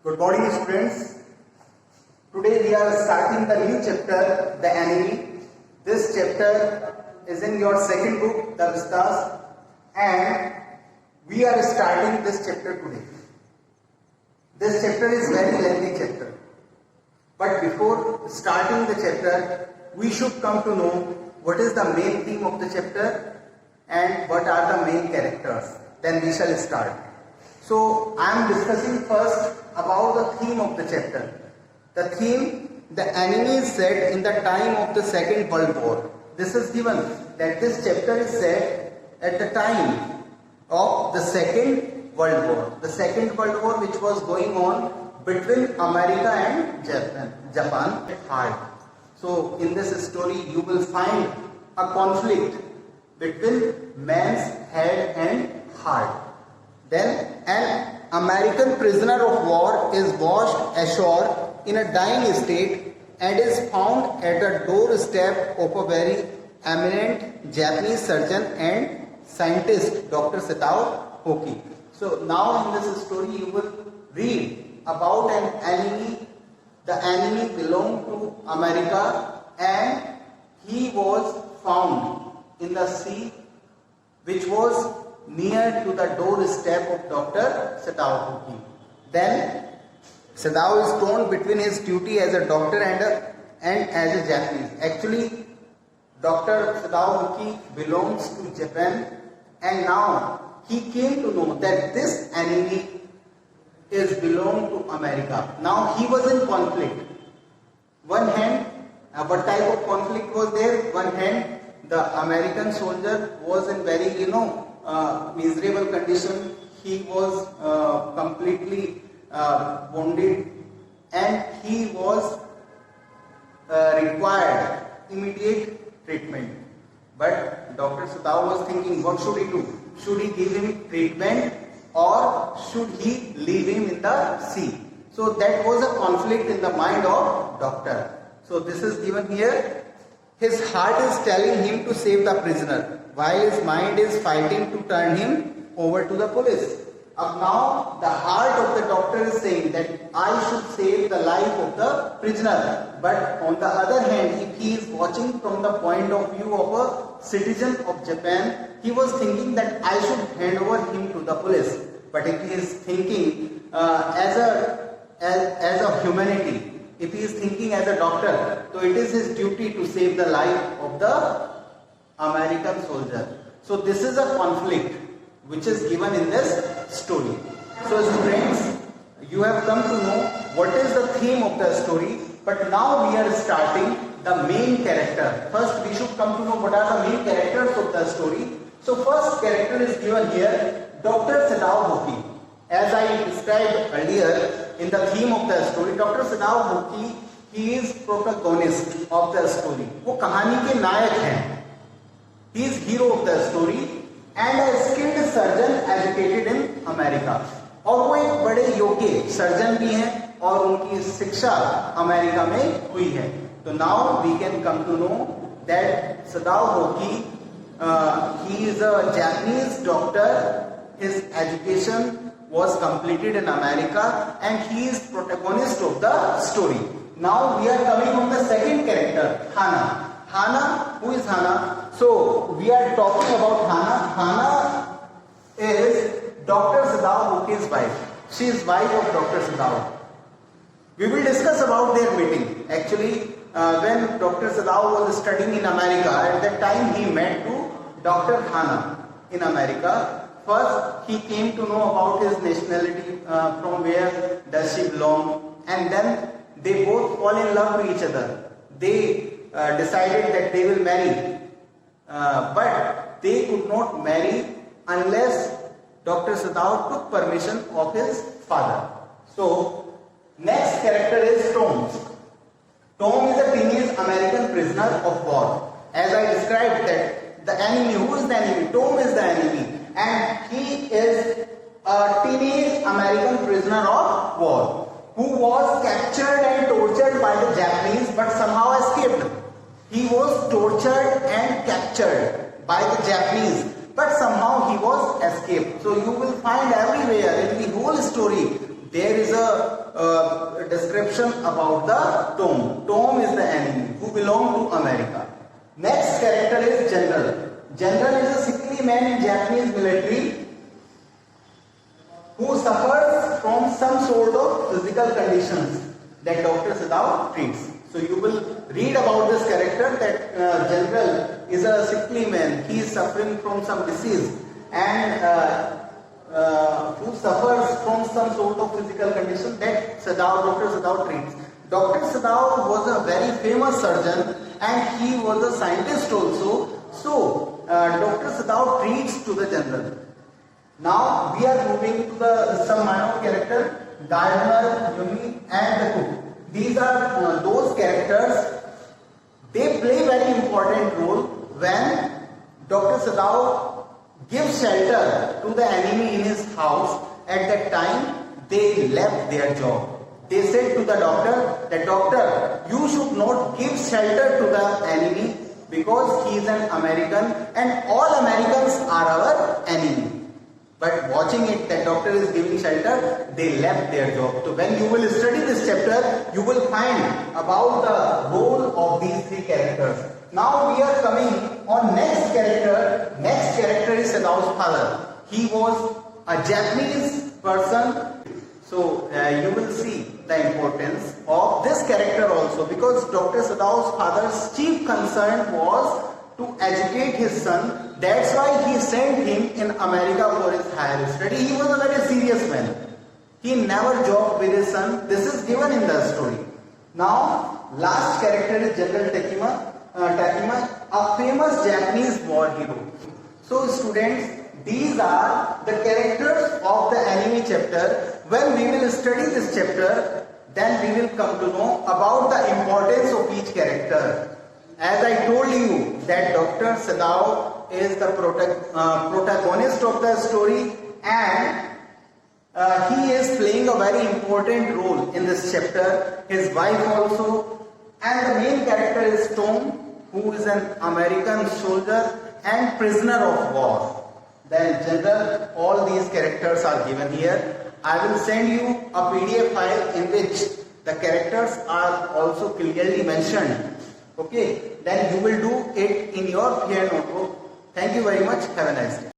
Good morning, students. Today we are starting the new chapter, The Enemy. This chapter is in your second book, The Vistas, and we are starting this chapter today. This chapter is very lengthy chapter. But before starting the chapter, we should come to know what is the main theme of the chapter and what are the main characters. Then we shall start. So I am discussing first about the theme of the chapter. The theme, the enemy is set in the time of the Second World War. This is given that this chapter is set at the time of the Second World War. The Second World War which was going on between America and Japan hard. So in this story you will find a conflict between man's head and heart. Then an American prisoner of war is washed ashore in a dying state and is found at the doorstep of a very eminent Japanese surgeon and scientist, Dr. Sadao Hoki. So now in this story you will read about an enemy. The enemy belonged to America and he was found in the sea which was near to the doorstep of Dr. Sadao Hoki. Then Sadao is torn between his duty as a doctor and as a Japanese. Actually, Dr. Sadao Hoki belongs to Japan, and now he came to know that this enemy is belong to America. Now he was in conflict. One hand, what type of conflict was there? One hand, the American soldier was in very, miserable condition. He was completely wounded and he was required immediate treatment. But Dr. Sadao was thinking, what should he do? Should he give him treatment or should he leave him in the sea? So that was a conflict in the mind of doctor. So this is given here. His heart is telling him to save the prisoner, while his mind is fighting to turn him over to the police. Now the heart of the doctor is saying that I should save the life of the prisoner. But on the other hand, if he is watching from the point of view of a citizen of Japan, he was thinking that I should hand over him to the police. But if he is thinking as a humanity, if he is thinking as a doctor, so it is his duty to save the life of the American soldier. So this is a conflict which is given in this story. So students, you have come to know what is the theme of the story, but now we are starting the main character. First we should come to know what are the main characters of the story. So first character is given here, Dr. Sadao Hoki. As I described earlier in the theme of the story, Dr. Sadao Hoki, he is protagonist of the story. वो कहानी के नायक हैं. He is hero of the story and a skilled surgeon educated in America. और वो एक बड़े योग्य surgeon भी हैं और उनकी शिक्षा अमेरिका में हुई है. तो now we can come to know that Sadao Hoki, he is a Japanese doctor. His education was completed in America and he is protagonist of the story. Now we are coming on the second character, Hana. Hana, who is Hana? So we are talking about Hana. Hana is Dr. Sadao Hoki's wife. She is wife of Dr. Sadao. We will discuss about their meeting. Actually, when Dr. Sadao was studying in America, at that time he met to Dr. Hana in America. First, he came to know about his nationality, from where does she belong, and then they both fall in love with each other. They decided that they will marry, but they could not marry unless Dr. Sadao took permission of his father. So, next character is Tom. Tom is a teenage American prisoner of war. As I described that the enemy, who is the enemy? Tom is the enemy. And he is a teenage American prisoner of war who was captured and tortured by the Japanese but somehow escaped. He was tortured and captured by the Japanese but somehow he was escaped. So you will find everywhere in the whole story there is a description about the Tom. Tom is the enemy who belong to America. Next character is General. General is a sickly man in Japanese military who suffers from some sort of physical conditions that Dr. Sadao treats. So you will read about this character that General is a sickly man. He is suffering from some disease and who suffers from some sort of physical condition that Dr. Sadao treats. Dr. Sadao was a very famous surgeon and he was a scientist also. So Dr. Sadao treats to the General. Now we are moving to some minor character, Gardner, Yumi and the cook. These are those characters. They play very important role when Dr. Sadao gives shelter to the enemy in his house. At that time, they left their job. They said to the doctor that, doctor, you should not give shelter to the enemy because he is an American and all Americans are our enemy. But watching it that doctor is giving shelter, they left their job. So when you will study this chapter, you will find about the role of these three characters. Now we are coming on next character. Next character is Sadao's father. He was a Japanese person. So you will see the importance of this character also, because Dr. Sadao's father's chief concern was to educate his son. That's why he sent him in America for his higher study. He was a very serious man. He never joked with his son. This is given in the story. Now, last character is General Takima, a famous Japanese war hero. So students, these are the characters of the anime chapter. When we will study this chapter, then we will come to know about the importance of each character. As I told you that Dr. Sadao is the protagonist of the story and he is playing a very important role in this chapter. His wife also, and the main character is Tom, who is an American soldier and prisoner of war. Then general, all these characters are given here. I will send you a PDF file in which the characters are also clearly mentioned. Okay, then you will do it in your peer notebook. Thank you very much. Have a nice day.